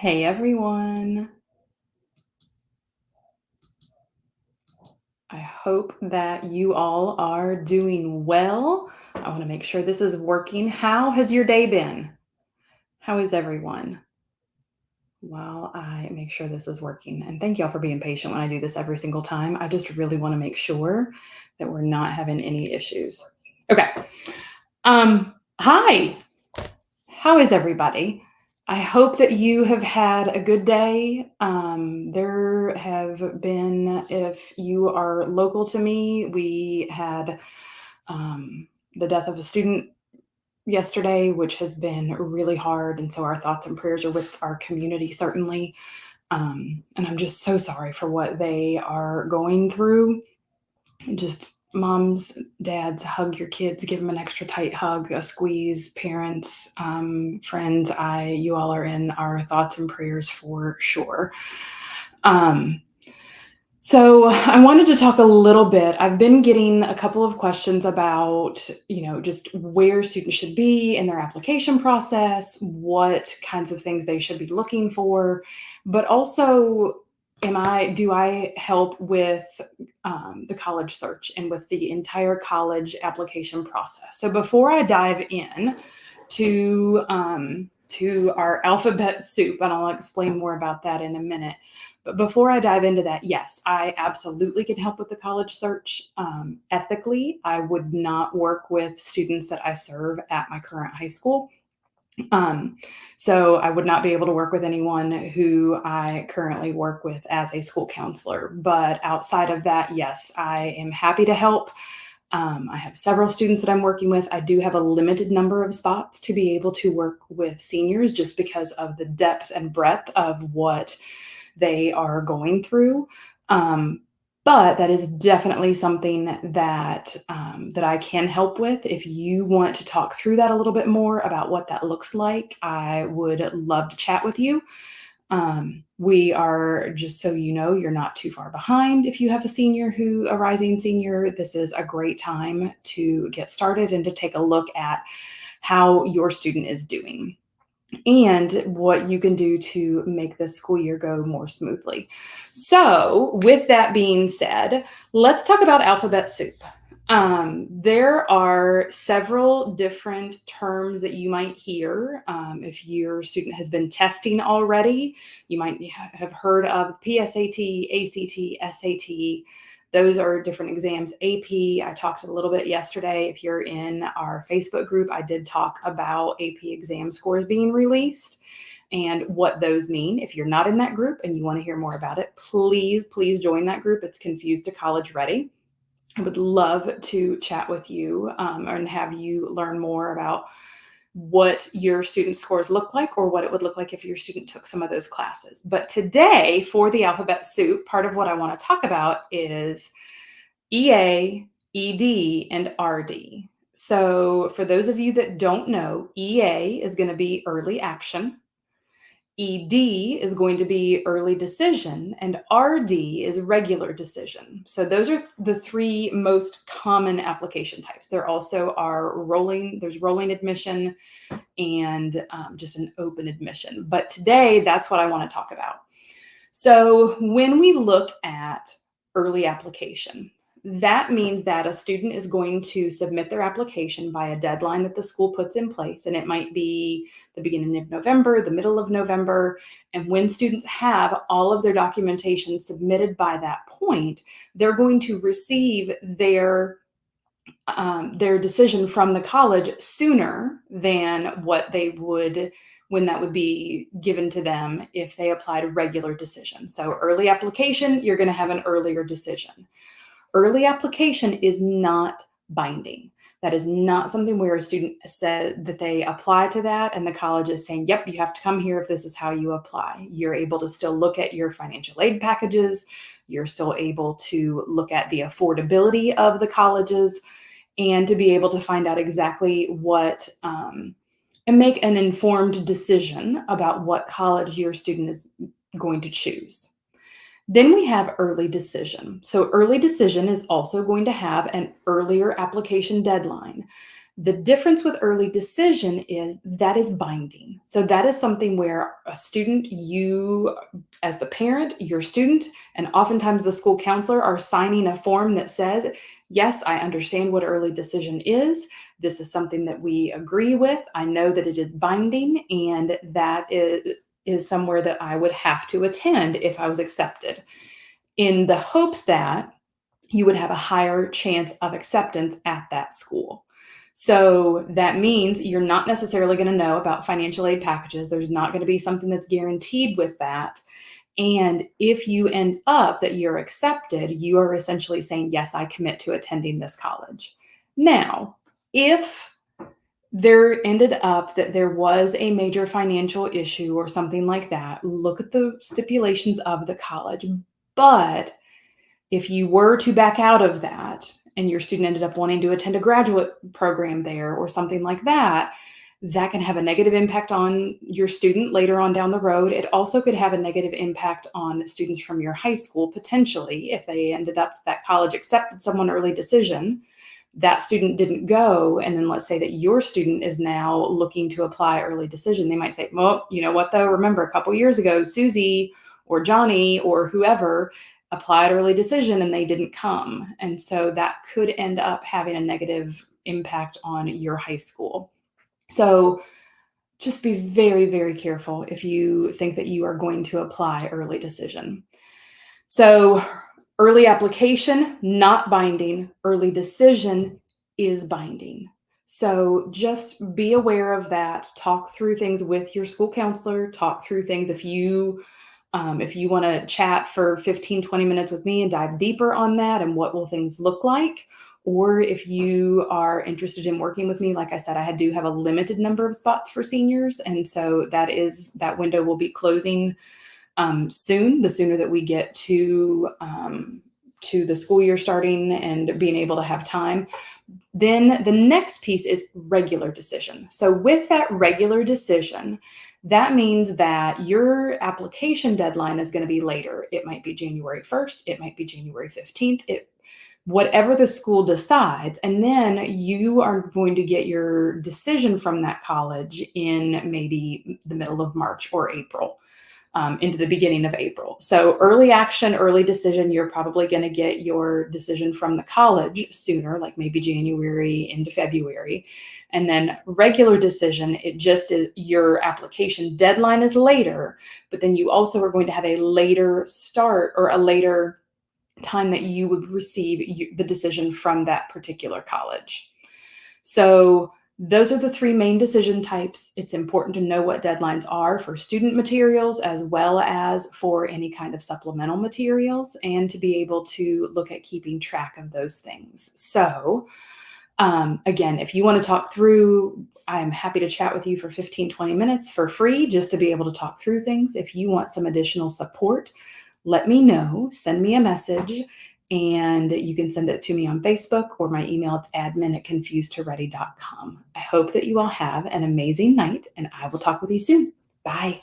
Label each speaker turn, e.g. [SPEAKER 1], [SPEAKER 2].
[SPEAKER 1] Hey everyone. I hope that you all are doing well. I want to make sure this is working. How has your day been? How is everyone? While I make sure this is working. And thank y'all for being patient when I do this every single time. I just really want to make sure that we're not having any issues. Okay. Hi. How is everybody? I hope that you have had a good day. There have been, if you are local to me, we had the death of a student yesterday, which has been really hard. And so our thoughts and prayers are with our community, certainly. And I'm just so sorry for what they are going through. Just moms, dads, hug your kids, give them an extra tight hug, a squeeze. Parents, friends, you all are in our thoughts and prayers for sure. Um, so I wanted to talk a little bit. I've been getting a couple of questions about, just where students should be in their application process, what kinds of things they should be looking for, but also do I help with the college search and with the entire college application process? So before I dive in to our alphabet soup, and I'll explain more about that in a minute. But before I dive into that, yes, I absolutely can help with the college search. Ethically, I would not work with students that I serve at my current high school. Um, so I would not be able to work with anyone who I currently work with as a school counselor. But outside of that, yes, I am happy to help. I have several students that I'm working with. I do have a limited number of spots to be able to work with seniors just because of the depth and breadth of what they are going through. But that is definitely something that I can help with. If you want to talk through that a little bit more about what that looks like, I would love to chat with you. We are, just so you know, you're not too far behind. If you have a rising senior, this is a great time to get started and to take a look at how your student is doing and what you can do to make this school year go more smoothly. So, with that being said, let's talk about alphabet soup. There are several different terms that you might hear. If your student has been testing already, you might have heard of PSAT, ACT, SAT. Those are different exams. AP, I talked a little bit yesterday. If you're in our Facebook group, I did talk about AP exam scores being released and what those mean. If you're not in that group and you want to hear more about it, please join that group. It's Confused to College Ready. I would love to chat with you and have you learn more about what your student scores look like or what it would look like if your student took some of those classes. But today, for the alphabet soup, part of what I want to talk about is EA, ED, and RD. So for those of you that don't know, EA is going to be early action. ED is going to be early decision, and RD is regular decision. So those are the three most common application types. There also are there's rolling admission and just an open admission. But today, that's what I want to talk about. So when we look at early application, that means that a student is going to submit their application by a deadline that the school puts in place. And it might be the beginning of November, the middle of November. And when students have all of their documentation submitted by that point, they're going to receive their decision from the college sooner than what they would when that would be given to them if they applied a regular decision. So early application, you're going to have an earlier decision. Early application is not binding. That is not something where a student said that they apply to that and the college is saying, yep, you have to come here if this is how you apply. You're able to still look at your financial aid packages. You're still able to look at the affordability of the colleges and to be able to find out exactly what and make an informed decision about what college your student is going to choose. Then we have early decision. So early decision is also going to have an earlier application deadline. The difference with early decision is that is binding. So that is something where a student, you as the parent, your student, and oftentimes the school counselor are signing a form that says, yes, I understand what early decision is. This is something that we agree with. I know that it is binding, and that is somewhere that I would have to attend if I was accepted, in the hopes that you would have a higher chance of acceptance at that school. So that means you're not necessarily going to know about financial aid packages. There's not going to be something that's guaranteed with that. And if you end up that you're accepted, you are essentially saying, yes, I commit to attending this college. Now, if there ended up that there was a major financial issue or something like that, look at the stipulations of the college. But if you were to back out of that and your student ended up wanting to attend a graduate program there or something like that, that can have a negative impact on your student later on down the road. It also could have a negative impact on students from your high school, potentially, if they ended up, that college accepted someone early decision, that student didn't go, and then let's say that your student is now looking to apply early decision. They might say, well, you know what though, remember a couple years ago, Susie or Johnny or whoever applied early decision and they didn't come. And so that could end up having a negative impact on your high school. So just be very, very careful if you think that you are going to apply early decision. So early application, not binding. Early decision is binding. So just be aware of that. Talk through things with your school counselor. Talk through things if you want to chat for 15, 20 minutes with me and dive deeper on that and what will things look like. Or if you are interested in working with me, like I said, I do have a limited number of spots for seniors. And so that window will be closing soon, the sooner that we get to the school year starting and being able to have time. Then the next piece is regular decision. So with that regular decision, that means that your application deadline is going to be later. It might be January 1st. It might be January 15th. Whatever the school decides. And then you are going to get your decision from that college in maybe the middle of March or April. Into the beginning of April. So early action, early decision, you're probably going to get your decision from the college sooner, like maybe January into February. And then regular decision, it just is your application deadline is later, but then you also are going to have a later start or a later time that you would receive the decision from that particular college. So those are the three main decision types. It's important to know what deadlines are for student materials as well as for any kind of supplemental materials, and to be able to look at keeping track of those things. So again, if you want to talk through, I'm happy to chat with you for 15, 20 minutes for free just to be able to talk through things. If you want some additional support, let me know, send me a message. And you can send it to me on Facebook or my email. It's admin@confusedtoready.com. I hope that you all have an amazing night, and I will talk with you soon. Bye.